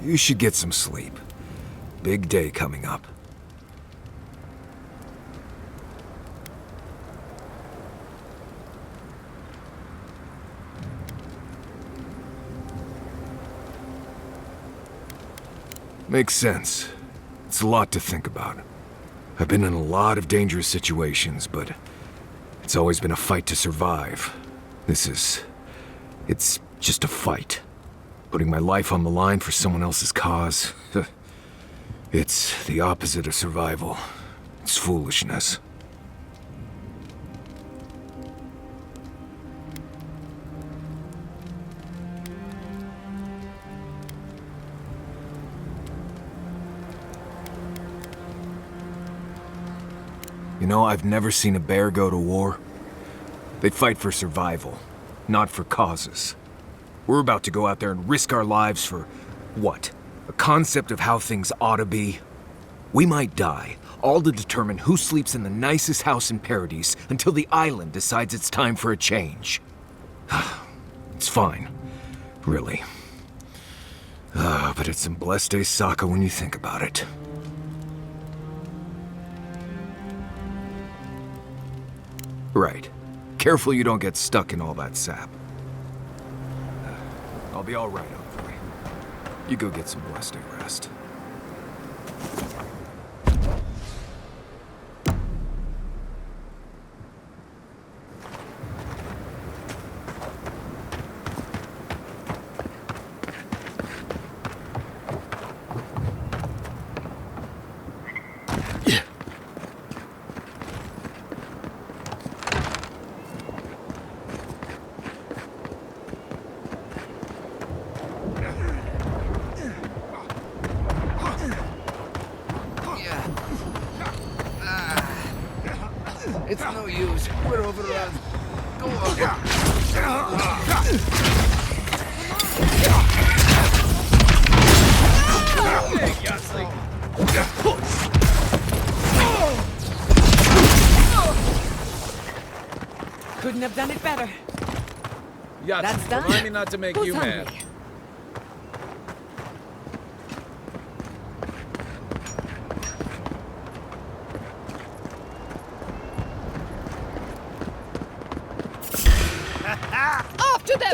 You should get some sleep. Big day coming up. Makes sense. It's a lot to think about. I've been in a lot of dangerous situations, but it's always been a fight to survive. It's just a fight. Putting my life on the line for someone else's cause. It's the opposite of survival. It's foolishness. You know, I've never seen a bear go to war. They fight for survival, not for causes. We're about to go out there and risk our lives for what? A concept of how things ought to be? We might die, all to determine who sleeps in the nicest house in Paradise until the island decides it's time for a change. It's fine, really. But it's Embleste Saka when you think about it. Right. Careful you don't get stuck in all that sap. I'll be all right, Envoy. You go get some Bleste rest. It's no use. We're overrun. Go on. Couldn't have done it better. Yahtzee, That's done. remind me not to make Who's you mad. hungry? Off to them!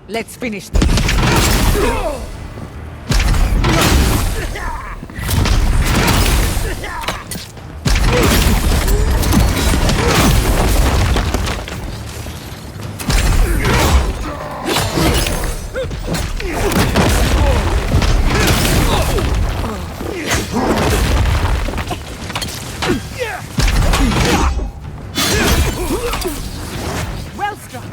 Let's finish this. Well struck.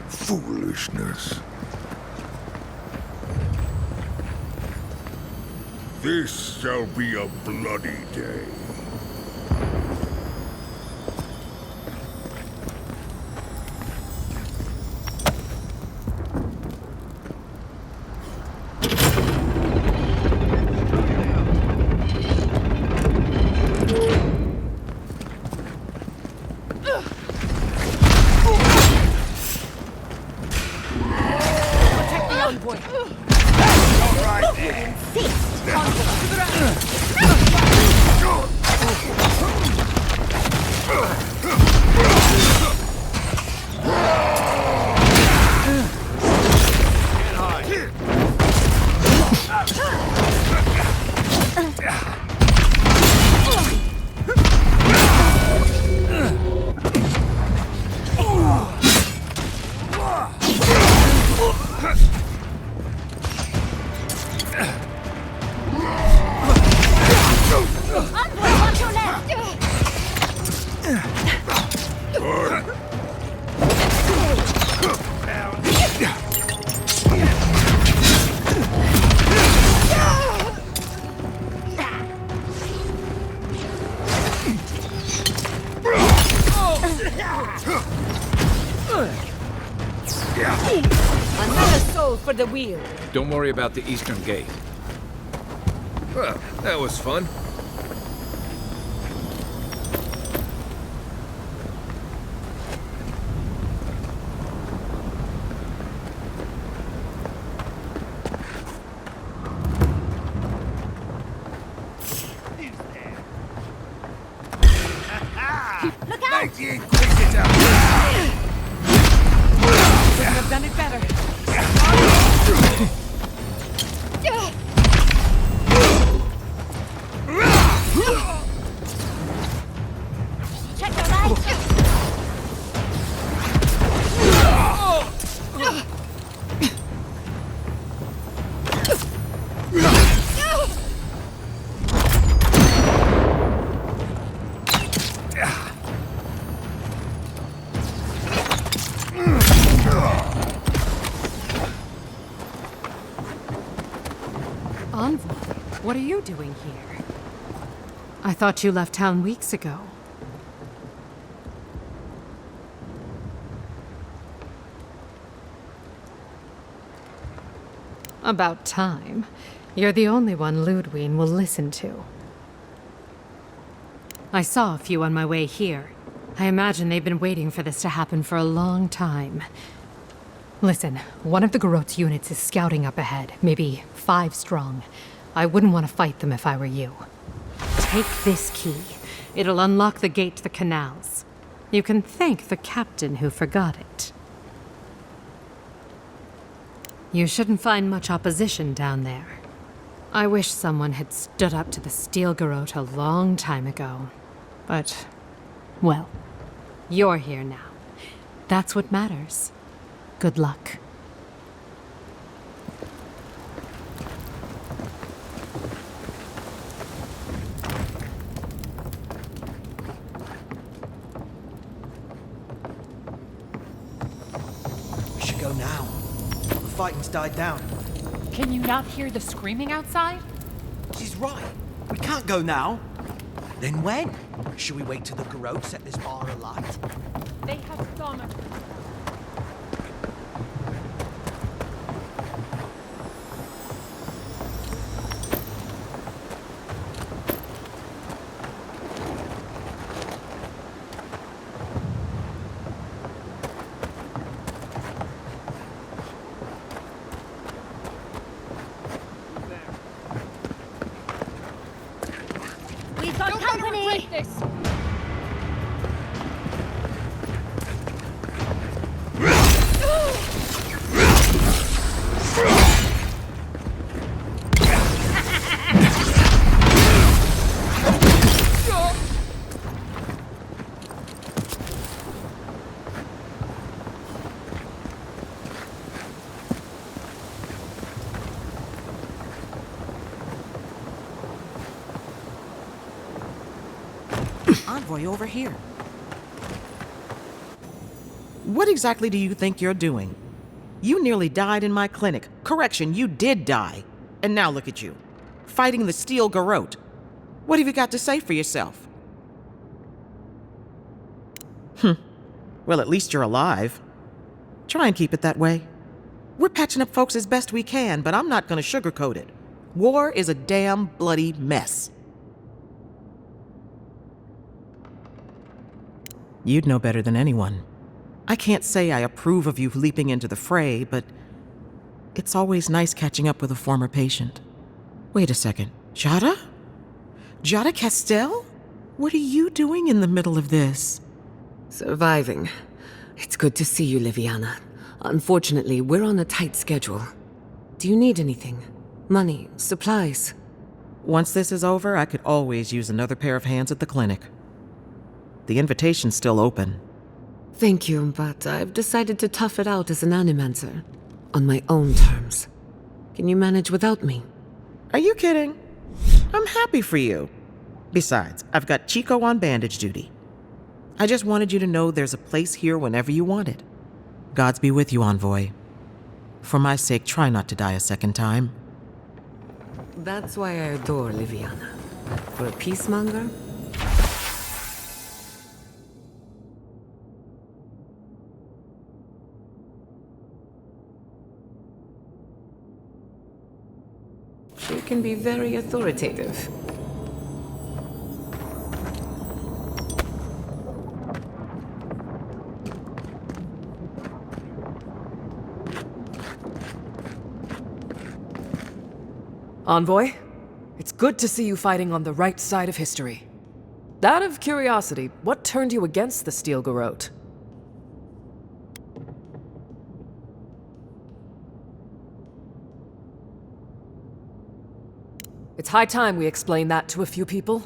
Foolishness. This shall be a bloody day. Protect the envoy. All right then. Envoy, watch your left! Another soul for the wheel. Don't worry about the eastern gate. Well, that was fun. Look out! The Inquisitor! Couldn't have done it better. Check your light. Envoy, what are you doing here? I thought you left town weeks ago. About time. You're the only one Ludwig will listen to. I saw a few on my way here. I imagine they've been waiting for this to happen for a long time. Listen, one of the Garot's units is scouting up ahead, maybe 5 strong. I wouldn't want to fight them if I were you. Take this key. It'll unlock the gate to the canals. You can thank the captain who forgot it. You shouldn't find much opposition down there. I wish someone had stood up to the Steel Garot a long time ago. But, well, you're here now. That's what matters. Good luck. We should go now. The fighting's died down. Can you not hear the screaming outside? She's right. We can't go now. Then when? Should we wait till the Garot set this bar alight? They have gone up. We've got company. Break this. Envoy over here. What exactly do you think you're doing? You nearly died in my clinic. Correction, you did die. And now look at you. Fighting the Steel Garot. What have you got to say for yourself? Well, at least you're alive. Try and keep it that way. We're patching up folks as best we can, but I'm not gonna sugarcoat it. War is a damn bloody mess. You'd know better than anyone. I can't say I approve of you leaping into the fray, but it's always nice catching up with a former patient. Wait a second. Giada? Giada Castell? What are you doing in the middle of this? Surviving. It's good to see you, Liviana. Unfortunately, we're on a tight schedule. Do you need anything? Money? Supplies? Once this is over, I could always use another pair of hands at the clinic. The invitation's still open. Thank you, but I've decided to tough it out as an animancer. On my own terms. Can you manage without me? Are you kidding? I'm happy for you. Besides, I've got Chico on bandage duty. I just wanted you to know there's a place here whenever you want it. Gods be with you, Envoy. For my sake, try not to die a second time. That's why I adore Liviana. For a peacemonger? She can be very authoritative. Envoy, it's good to see you fighting on the right side of history. Out of curiosity, what turned you against the Steel Garrote? It's high time we explain that to a few people.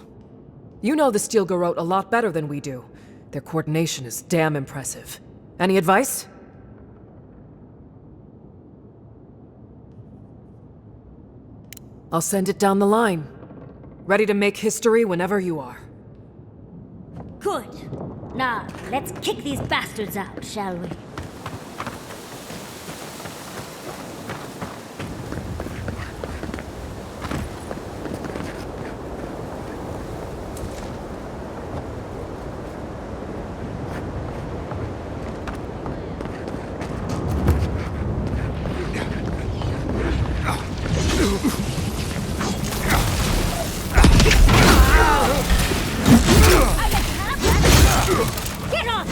You know the Steel Garrote a lot better than we do. Their coordination is damn impressive. Any advice? I'll send it down the line. Ready to make history whenever you are. Good. Now, let's kick these bastards out, shall we? Get off!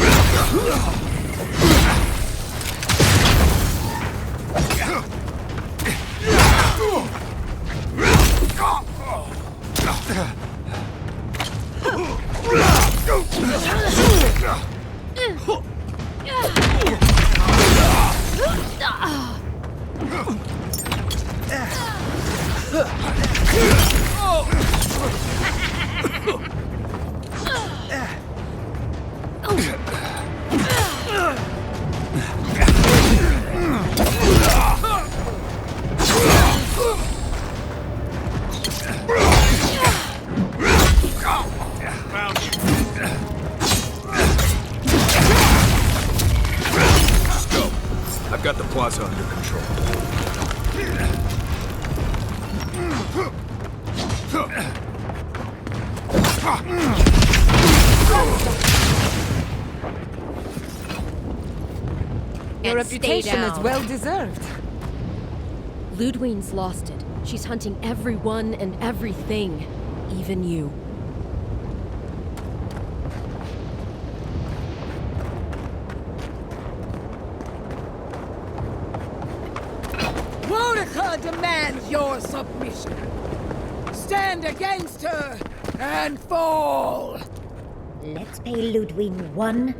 I've got the plaza under control. Your reputation is well deserved. Ludwine's lost it. She's hunting everyone and everything, even you. Boudica demands your submission. Stand against her and fall. Let's pay Ludwine one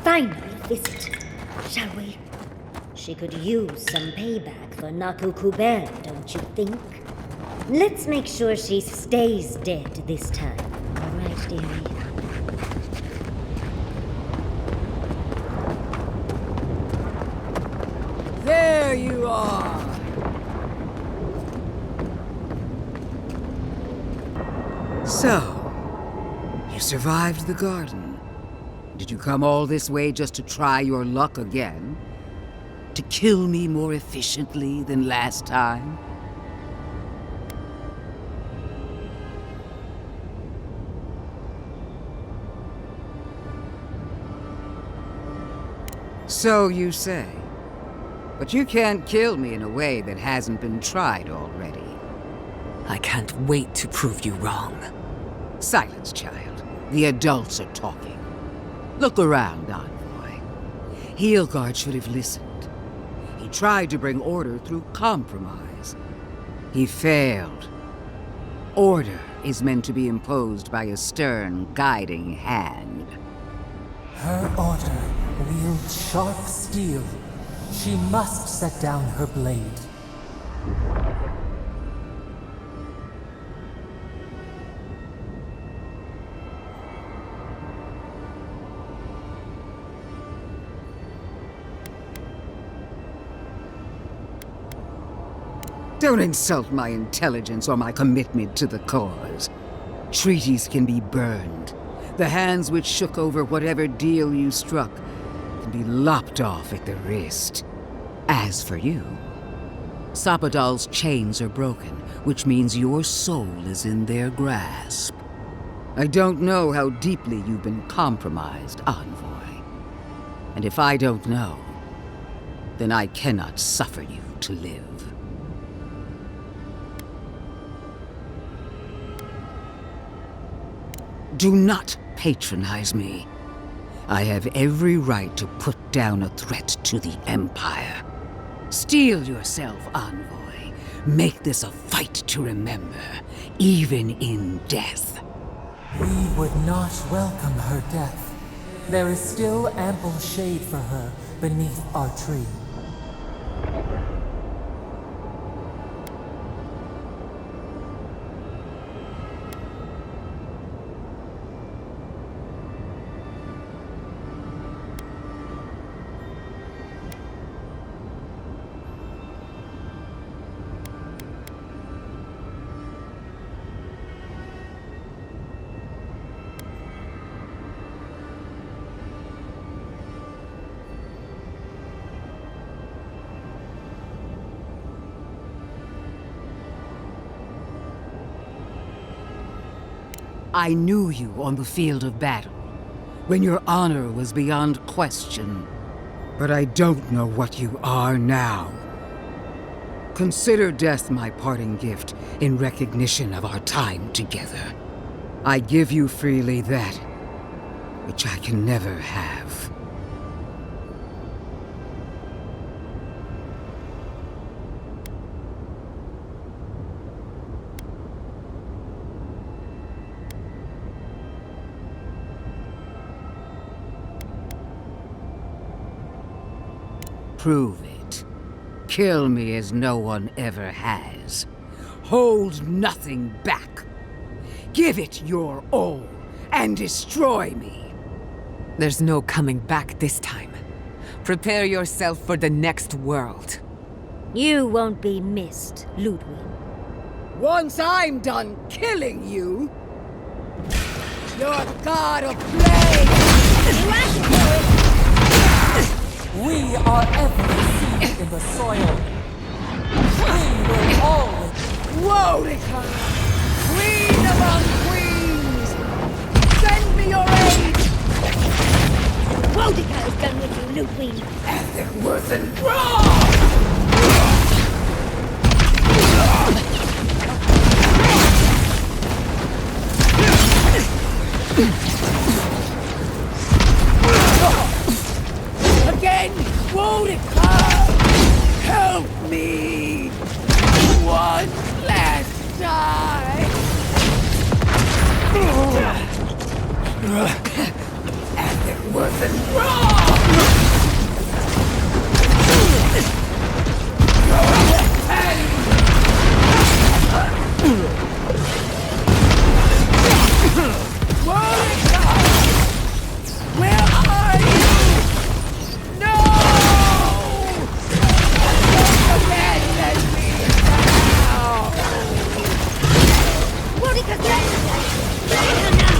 final visit, shall we? She could use some payback for Naku Kuber, don't you think? Let's make sure she stays dead this time. All right, dearie? There you are. So, you survived the garden. Did you come all this way just to try your luck again? To kill me more efficiently than last time? So you say. But you can't kill me in a way that hasn't been tried already. I can't wait to prove you wrong. Silence, child. The adults are talking. Look around, Envoy. Heelguard should have listened. He tried to bring order through compromise. He failed. Order is meant to be imposed by a stern, guiding hand. Her order wields sharp steel. She must set down her blade. Don't insult my intelligence or my commitment to the cause. Treaties can be burned. The hands which shook over whatever deal you struck can be lopped off at the wrist. As for you, Sapadal's chains are broken, which means your soul is in their grasp. I don't know how deeply you've been compromised, Envoy. And if I don't know, then I cannot suffer you to live. Do not patronize me. I have every right to put down a threat to the Empire. Steel yourself, envoy. Make this a fight to remember, even in death. We would not welcome her death. There is still ample shade for her beneath our tree. I knew you on the field of battle, when your honor was beyond question. But I don't know what you are now. Consider death my parting gift in recognition of our time together. I give you freely that which I can never have. Prove it. Kill me as no one ever has. Hold nothing back. Give it your all, and destroy me. There's no coming back this time. Prepare yourself for the next world. You won't be missed, Ludwig. Once I'm done killing you, your god of flame! We are every seed in the soil. We will always... Woedica! Queen among queens! Send me your aid! Woedica is done with you, Ludwig. Ethelworth and Braun! Again! Woedica! Help me! One last time! Ethelworth and Braun! Where are you? No! Don't abandon me now! Woedica's left! Let her now!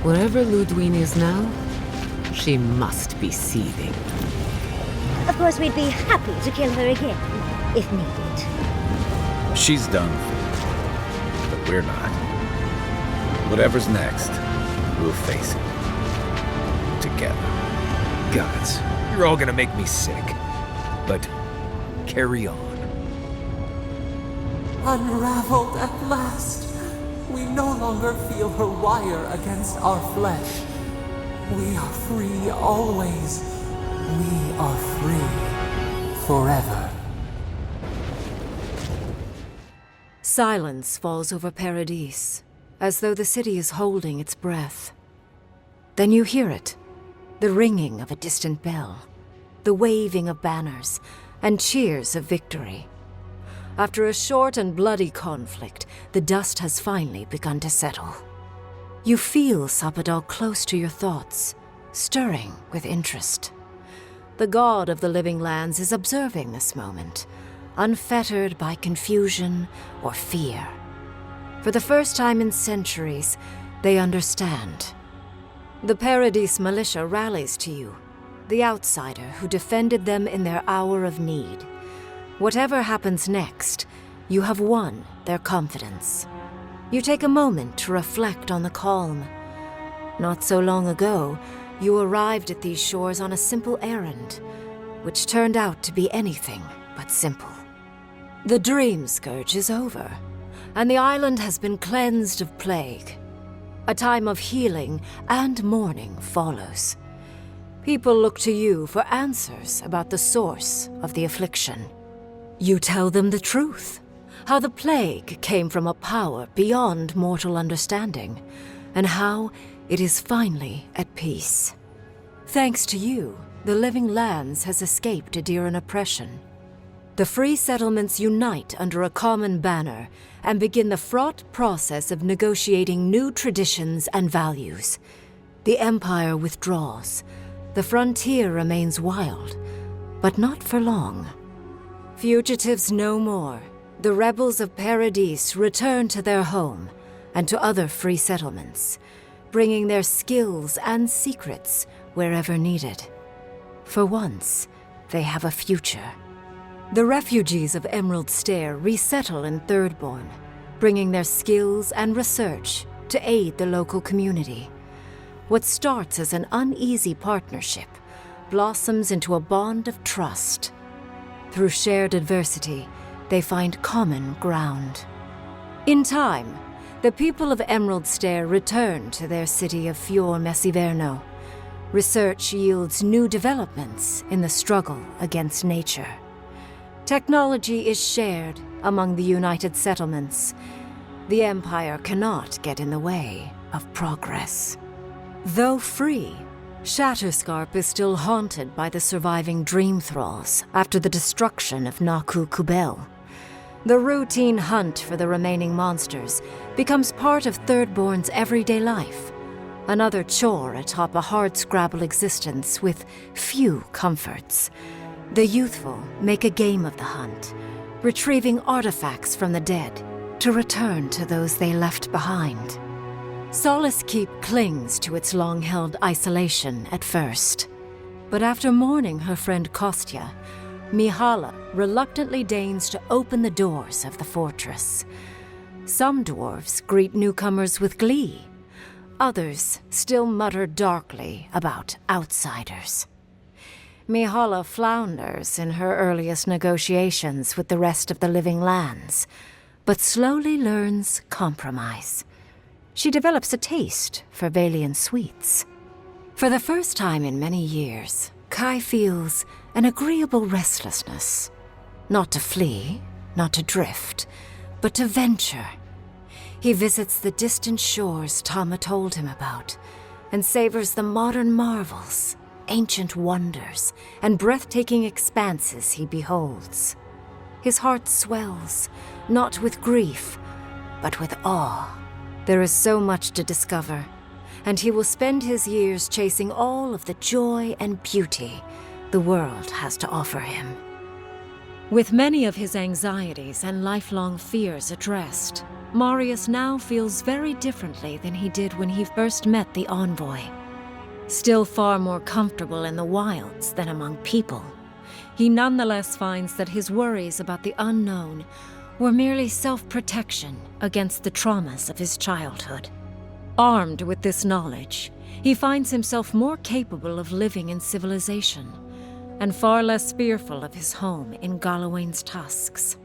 Wherever Ludwig is now, she must be seething. Of course, we'd be happy to kill her again, if needed. She's done for, but we're not. Whatever's next, we'll face it. Together. Gods, you're all gonna make me sick. But carry on. Unraveled at last. We no longer feel her wire against our flesh. We are free always. We are free forever. Silence falls over Paradis, as though the city is holding its breath. Then you hear it, the ringing of a distant bell, the waving of banners, and cheers of victory. After a short and bloody conflict, the dust has finally begun to settle. You feel Sapadal close to your thoughts, stirring with interest. The god of the living lands is observing this moment, unfettered by confusion or fear. For the first time in centuries, they understand. The Paradis militia rallies to you, the outsider who defended them in their hour of need. Whatever happens next, you have won their confidence. You take a moment to reflect on the calm. Not so long ago, you arrived at these shores on a simple errand, which turned out to be anything but simple. The Dream Scourge is over, and the island has been cleansed of plague. A time of healing and mourning follows. People look to you for answers about the source of the affliction. You tell them the truth, how the plague came from a power beyond mortal understanding, and how it is finally at peace. Thanks to you, the Living Lands has escaped Adiran oppression. The free settlements unite under a common banner and begin the fraught process of negotiating new traditions and values. The Empire withdraws. The frontier remains wild, but not for long. Fugitives no more. The rebels of Paradis return to their home and to other free settlements, bringing their skills and secrets wherever needed. For once, they have a future. The refugees of Emerald Stair resettle in Thirdborn, bringing their skills and research to aid the local community. What starts as an uneasy partnership blossoms into a bond of trust. Through shared adversity, they find common ground. In time, the people of Emerald Stair return to their city of Fior Messiverno. Research yields new developments in the struggle against nature. Technology is shared among the united settlements. The Empire cannot get in the way of progress. Though free, Shatterscarp is still haunted by the surviving Dream Thralls after the destruction of Naku Kubel. The routine hunt for the remaining monsters becomes part of Thirdborn's everyday life, another chore atop a hardscrabble existence with few comforts. The youthful make a game of the hunt, retrieving artifacts from the dead to return to those they left behind. Solace Keep clings to its long-held isolation at first, but after mourning her friend Kostya, Mihala reluctantly deigns to open the doors of the fortress. Some dwarves greet newcomers with glee. Others still mutter darkly about outsiders. Mihala flounders in her earliest negotiations with the rest of the Living Lands, but slowly learns compromise. She develops a taste for Valian sweets. For the first time in many years, Kai feels an agreeable restlessness. Not to flee, not to drift, but to venture. He visits the distant shores Tama told him about, and savors the modern marvels, ancient wonders, and breathtaking expanses he beholds. His heart swells, not with grief, but with awe. There is so much to discover, and he will spend his years chasing all of the joy and beauty the world has to offer him. With many of his anxieties and lifelong fears addressed, Marius now feels very differently than he did when he first met the envoy. Still far more comfortable in the wilds than among people, he nonetheless finds that his worries about the unknown were merely self-protection against the traumas of his childhood. Armed with this knowledge, he finds himself more capable of living in civilization, and far less fearful of his home in Galawain's tusks.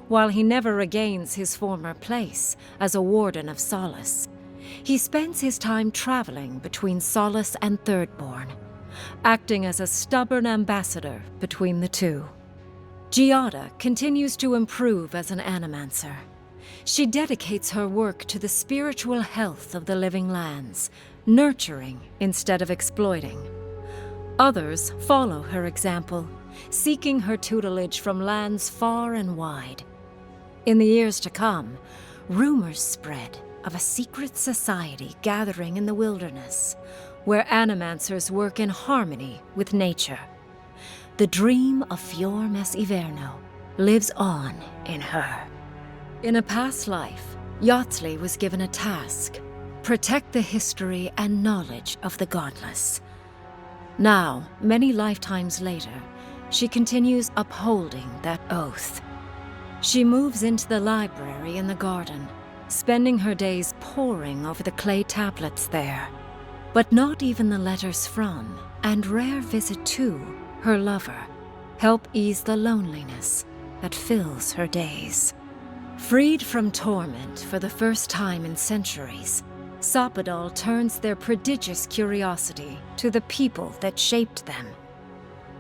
While he never regains his former place as a Warden of Solace, he spends his time traveling between Solace and Thirdborn, acting as a stubborn ambassador between the two. Giada continues to improve as an animancer. She dedicates her work to the spiritual health of the Living Lands, nurturing instead of exploiting. Others follow her example, seeking her tutelage from lands far and wide. In the years to come, rumors spread of a secret society gathering in the wilderness, where animancers work in harmony with nature. The dream of Fior Messiverno lives on in her. In a past life, Yatzli was given a task: protect the history and knowledge of the godless. Now, many lifetimes later, she continues upholding that oath. She moves into the library in the garden, spending her days poring over the clay tablets there. But not even the letters from, and rare visit to, her lover help ease the loneliness that fills her days. Freed from torment for the first time in centuries, Soppadal turns their prodigious curiosity to the people that shaped them.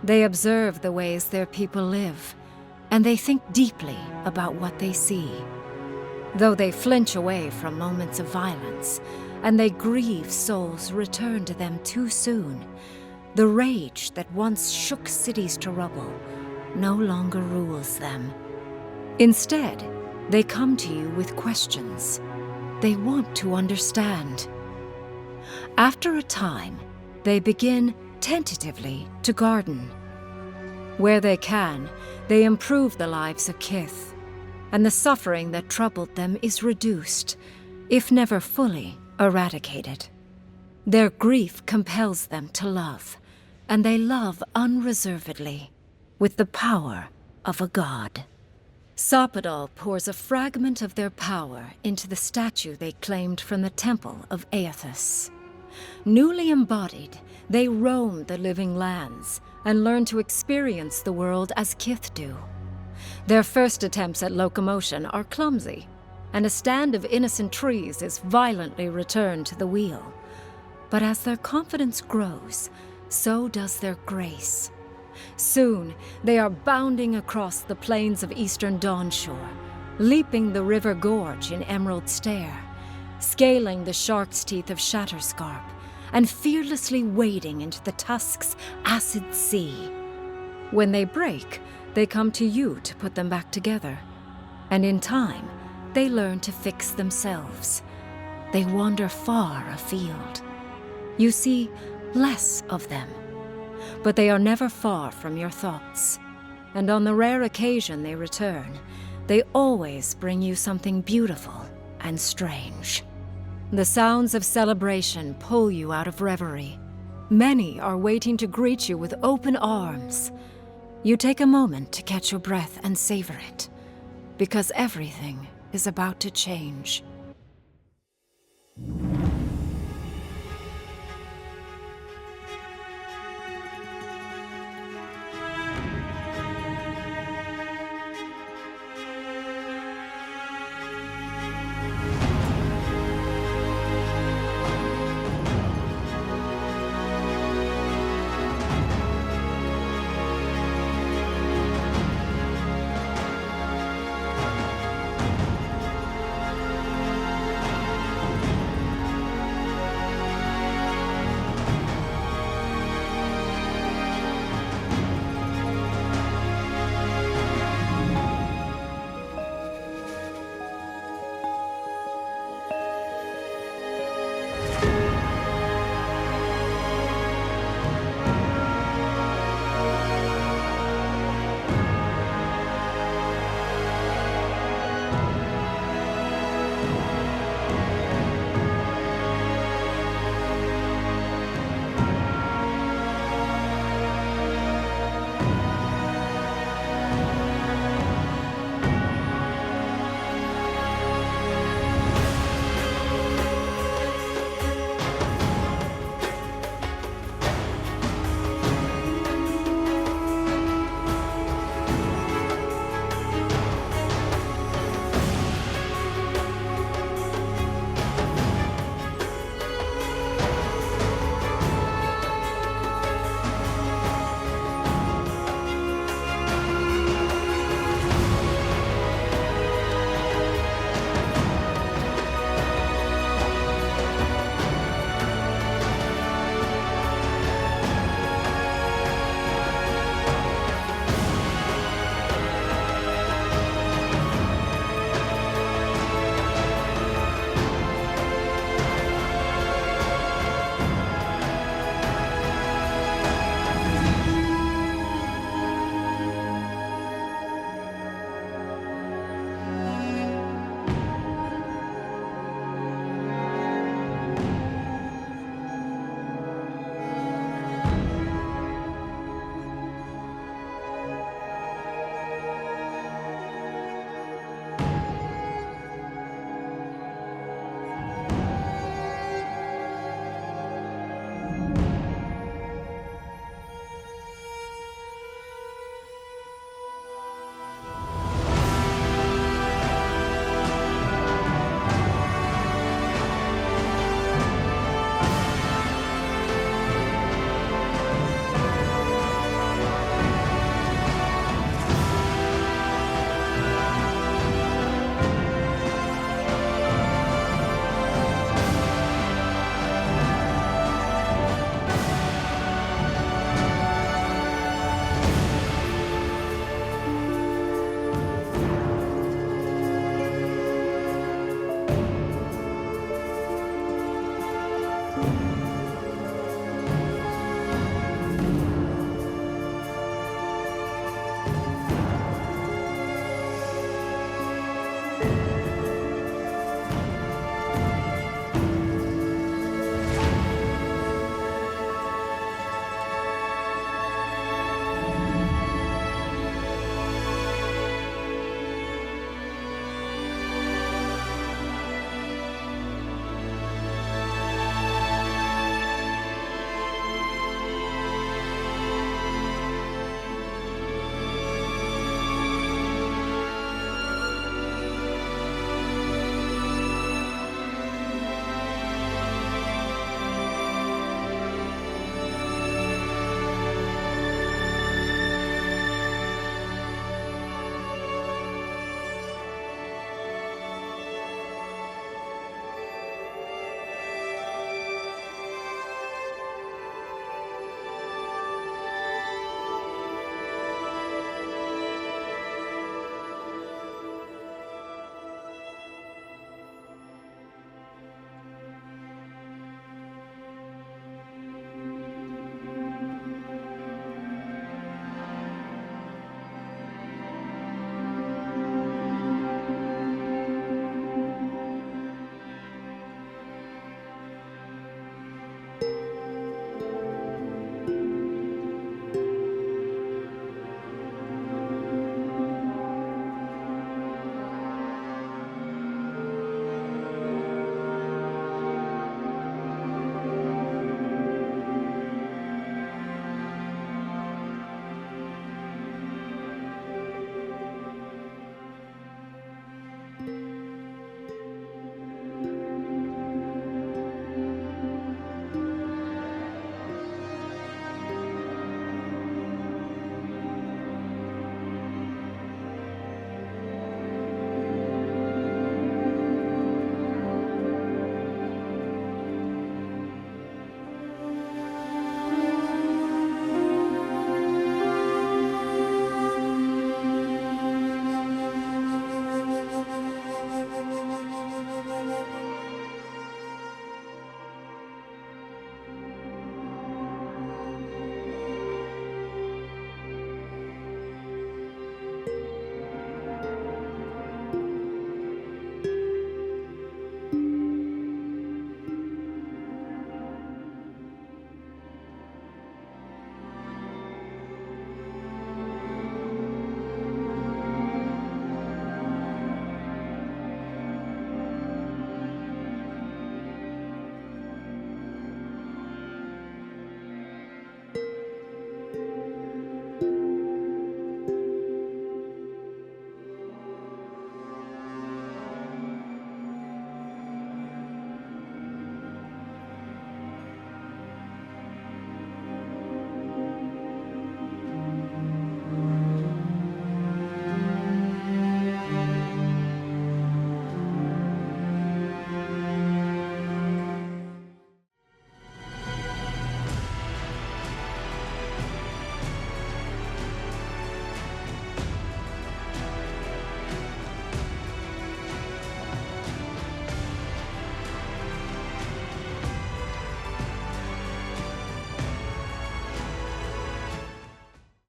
They observe the ways their people live, and they think deeply about what they see. Though they flinch away from moments of violence, and they grieve souls returned to them too soon, the rage that once shook cities to rubble no longer rules them. Instead, they come to you with questions. They want to understand. After a time, they begin tentatively to garden. Where they can, they improve the lives of Kith, and the suffering that troubled them is reduced, if never fully eradicated. Their grief compels them to love, and they love unreservedly, with the power of a god. Soppadal pours a fragment of their power into the statue they claimed from the temple of Aethys. Newly embodied, they roam the living lands and learn to experience the world as Kith do. Their first attempts at locomotion are clumsy, and a stand of innocent trees is violently returned to the wheel. But as their confidence grows, so does their grace. Soon, they are bounding across the plains of eastern Dawnshore, leaping the river gorge in Emerald Stair, scaling the shark's teeth of Shatterscarp, and fearlessly wading into the Tusk's acid sea. When they break, they come to you to put them back together. And in time, they learn to fix themselves. They wander far afield. You see less of them, but they are never far from your thoughts. And on the rare occasion they return, they always bring you something beautiful and strange. The sounds of celebration pull you out of reverie. Many are waiting to greet you with open arms. You take a moment to catch your breath and savor it, because everything is about to change.